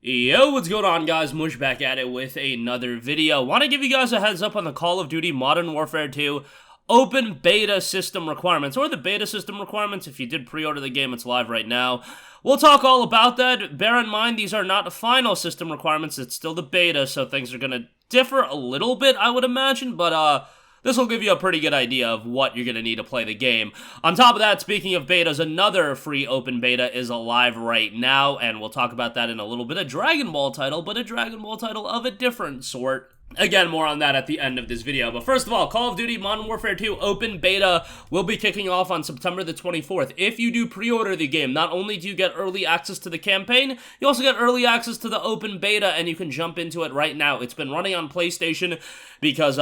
Yo, what's going on, guys? Mush back at it with another video. Want to give you guys a heads up on the Call of Duty Modern Warfare 2 Open Beta System Requirements, or the Beta System Requirements. If you did pre-order the game, it's live right now. We'll talk all about that. Bear in mind, these are not the final system requirements. It's still the beta, so things are going to differ a little bit, I would imagine, but this will give you a pretty good idea of what you're going to need to play the game. On top of that, speaking of betas, another free open beta is alive right now, and we'll talk about that in a little bit. A Dragon Ball title, but a Dragon Ball title of a different sort. Again, more on that at the end of this video. But first of all, Call of Duty Modern Warfare 2 Open Beta will be kicking off on September the 24th. If you do pre-order the game, not only do you get early access to the campaign, you also get early access to the Open Beta, and you can jump into it right now. It's been running on PlayStation because,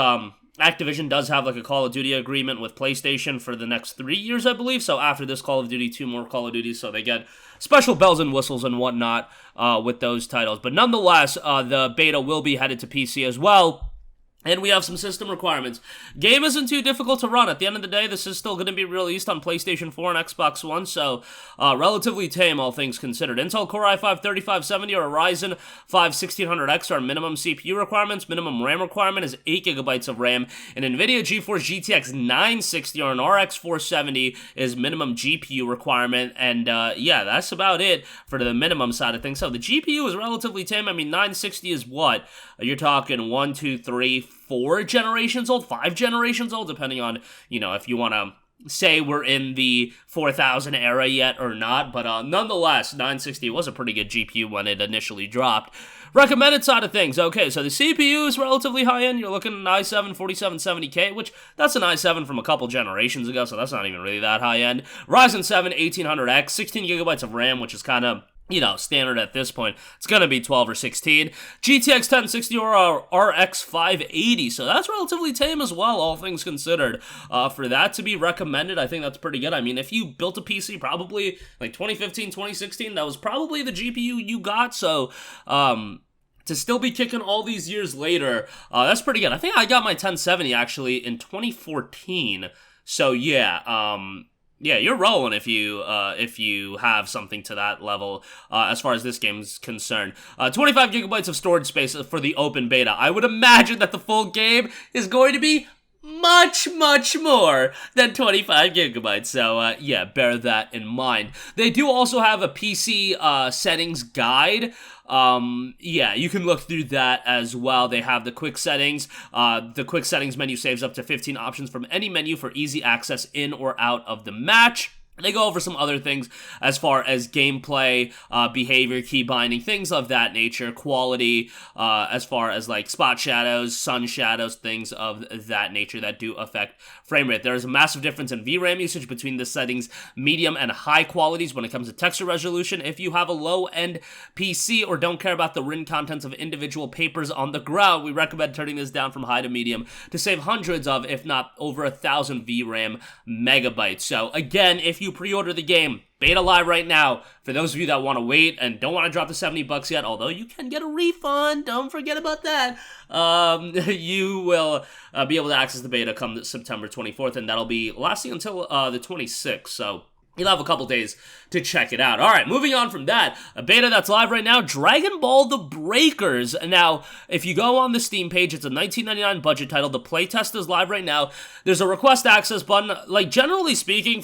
Activision does have like a Call of Duty agreement with PlayStation for the next 3 years, I believe. So after this Call of Duty, 2 more Call of Duties, so they get special bells and whistles and whatnot with those titles. But nonetheless, the beta will be headed to PC as well. And we have some system requirements. Game isn't too difficult to run. At the end of the day, this is still going to be released on PlayStation 4 and Xbox One, so relatively tame, all things considered. Intel Core i5-3570 or Ryzen 5 1600X are minimum CPU requirements. Minimum RAM requirement is 8GB of RAM. An NVIDIA GeForce GTX 960 or an RX 470 is minimum GPU requirement. And yeah, that's about it for the minimum side of things. So the GPU is relatively tame. I mean, 960 is what? You're talking 1, 2, 3, 4 generations old, 5 generations old, depending on, you know, if you want to say we're in the 4000 era yet or not, but nonetheless, 960 was a pretty good GPU when it initially dropped. Recommended side of things, okay, so the CPU is relatively high-end. You're looking at an i7 4770K, which that's an i7 from a couple generations ago, so that's not even really that high-end. Ryzen 7 1800X, 16GB of RAM, which is kind of, you know, standard at this point. It's going to be 12 or 16. GTX 1060 or RX 580, so that's relatively tame as well, all things considered. For that to be recommended, I think that's pretty good. I mean, if you built a PC probably like 2015, 2016, that was probably the GPU you got, so to still be kicking all these years later, that's pretty good. I think I got my 1070 actually in 2014, so yeah, yeah, you're rolling if you have something to that level as far as this game's concerned. 25GB of storage space for the open beta. I would imagine that the full game is going to be much more than 25GB. So yeah, bear that in mind. They do also have a PC settings guide. Yeah, you can look through that as well. They have the quick settings. The quick settings menu saves up to 15 options from any menu for easy access in or out of the match. They go over some other things as far as gameplay, behavior, key binding, things of that nature, quality, as far as like spot shadows, sun shadows, things of that nature that do affect frame rate. There is a massive difference in VRAM usage between the settings medium and high qualities when it comes to texture resolution. If you have a low-end PC or don't care about the written contents of individual papers on the ground, we recommend turning this down from high to medium to save hundreds of, if not over 1,000 VRAM megabytes. So again, if you pre-order the game, beta live right now. For those of you that want to wait and don't want to drop the $70 yet, although you can get a refund, don't forget about that, you will be able to access the beta come September 24th, and that'll be lasting until the 26th, so you'll have a couple days to check it out. All right, moving on from that, a beta that's live right now, Dragon Ball The Breakers. Now, if you go on the Steam page, it's a $19.99 budget title. The playtest is live right now. There's a request access button. Like, generally speaking,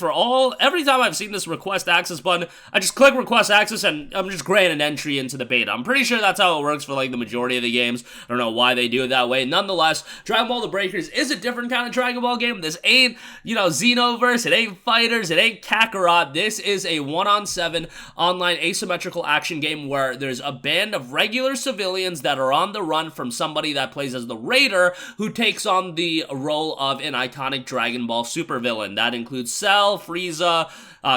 every time I've seen this request access button, I just click request access and I'm just granted entry into the beta. I'm pretty sure that's how it works for, like, the majority of the games. I don't know why they do it that way. Nonetheless, Dragon Ball The Breakers is a different kind of Dragon Ball game. This ain't, you know, Xenoverse. It ain't Fighters. It ain't Kakarot. This is a 1-on-7 online asymmetrical action game where there's a band of regular civilians that are on the run from somebody that plays as the Raider who takes on the role of an iconic Dragon Ball supervillain. That includes Cell, Frieza,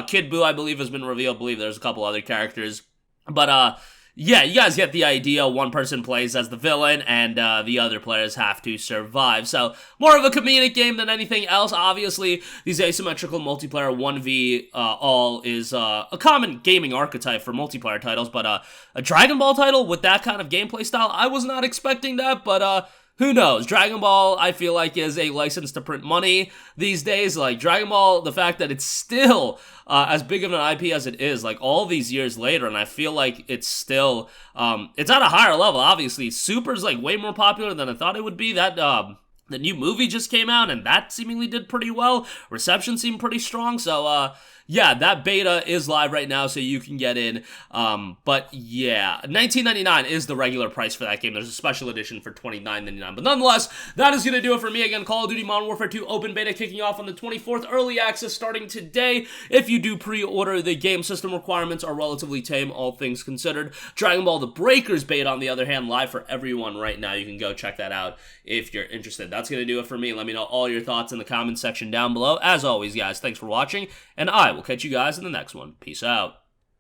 Kid Buu, I believe, has been revealed. I believe there's a couple other characters. But, yeah, you guys get the idea. One person plays as the villain, and the other players have to survive. So, more of a comedic game than anything else. Obviously, these asymmetrical multiplayer 1v all is a common gaming archetype for multiplayer titles, but a Dragon Ball title with that kind of gameplay style, I was not expecting that, but who knows? Dragon Ball, I feel like, is a license to print money these days. Like, Dragon Ball, the fact that it's still as big of an IP as it is, like, all these years later, and I feel like it's still, it's at a higher level, obviously. Super's, like, way more popular than I thought it would be. That, the new movie just came out, and that seemingly did pretty well. Reception seemed pretty strong, so, yeah, that beta is live right now, so you can get in. But yeah, $19.99 is the regular price for that game. There's a special edition for $29.99. But nonetheless, that is going to do it for me. Again, Call of Duty Modern Warfare 2 Open Beta kicking off on the 24th. Early access starting today. If you do pre-order, the game system requirements are relatively tame, all things considered. Dragon Ball The Breakers beta, on the other hand, live for everyone right now. You can go check that out if you're interested. That's going to do it for me. Let me know all your thoughts in the comment section down below. As always, guys, thanks for watching, and I will catch you guys in the next one. Peace out.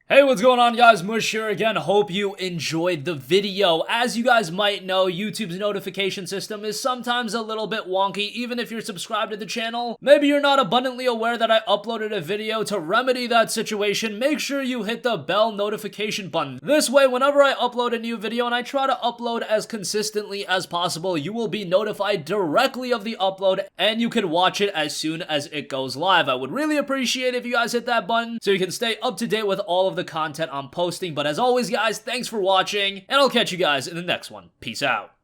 Hey, what's going on, guys? Mush here again. Hope you enjoyed the video. As you guys might know, YouTube's notification system is sometimes a little bit wonky, even if you're subscribed to the channel. Maybe you're not abundantly aware that I uploaded a video. To remedy that situation, make sure you hit the bell notification button. This way, whenever I upload a new video, and I try to upload as consistently as possible, you will be notified directly of the upload, and you can watch it as soon as it goes live. I would really appreciate it if you guys hit that button so you can stay up to date with all of the content I'm posting. But as always, guys, thanks for watching, and I'll catch you guys in the next one. Peace out.